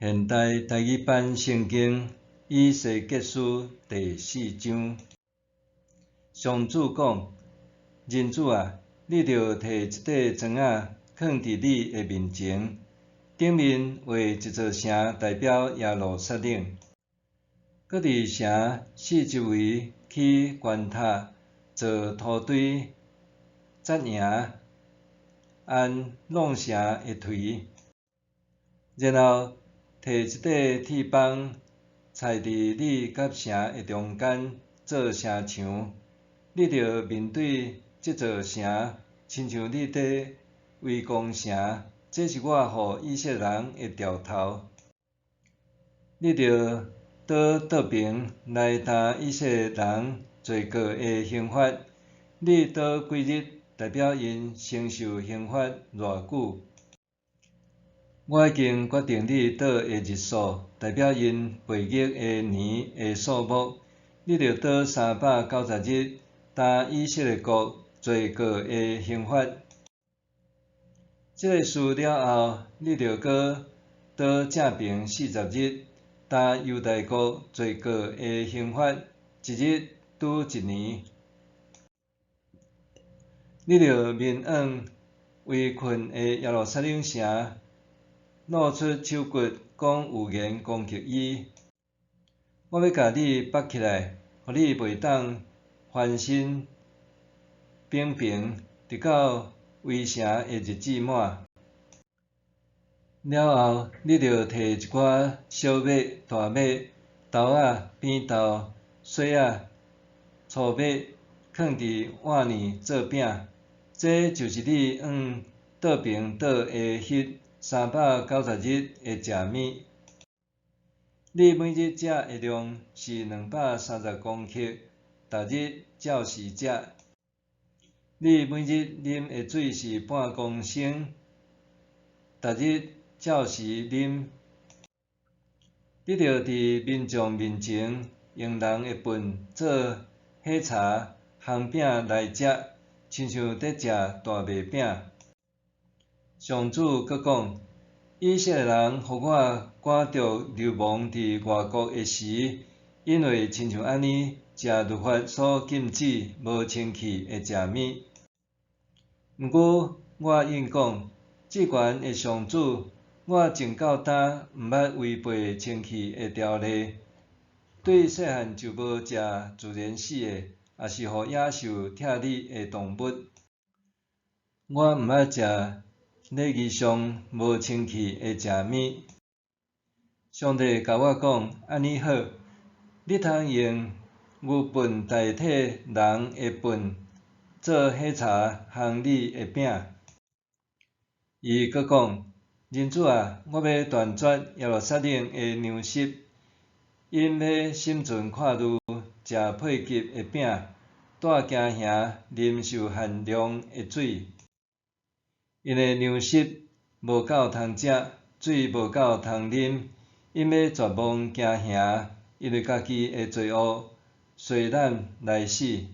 现代台语版圣经以西结书第4章。上主讲：人子啊，你着摕一块砖仔放伫你的面前，顶面画一座城，代表耶路撒冷。搁伫城四周围起悬塔，做土堆扎营，按弄城的槌。然后摕一块铁棒，踩伫你甲城的中间，做城墙。你着面对这座城，亲像你伫围攻城。这是我予以色列人的兆头。你着倒边来担以色列人罪过的刑罚。你倒几日，代表因承受刑罚偌久。我已经决定你倒的日数，代表因背逆的年的数目。你着倒390日，担以色列国罪过的刑罚。这个事了后，你着搁倒正平40日，担犹大国罪过的刑罚，一日拄一年。你着面往围困的耶路撒冷城，露出手骨，讲预言攻击伊。我要甲你绑起来，互你袂当翻身平平，直到围城的日子满。了后，你着摕一寡小麦、大麦、豆仔、扁豆、水仔、粗麦，放伫碗里做饼。这就是你往倒平倒的迄390日的食物。你每日食的量是230公克，逐日照时食。你每日啉的水是半公升，逐日照时啉。你着伫民众面前用人的粪做火柴，烘饼来食，亲像在食大麦饼。上主阁讲：以色列人互我赶逐流亡伫外国的时，因为亲像安尼食律法所禁止无清气的食物。毋过我应讲，至悬的上主，我真够胆，毋捌违背清气的条例。对细汉就无食自然死的，也是互野兽拆你的动物。我毋捌食礼仪上无清气的食物。上帝甲我讲：安尼好，你通用牛粪代替人的粪，做火柴烘你的饼。伊阁讲：人子啊，我要断绝耶路撒冷的粮食，因要心存看愈，食配给的饼，带惊吓，啉受限量的水。因的粮食无够通食，水无够通啉，因要绝望惊吓，因为家己的罪恶，随咱来死。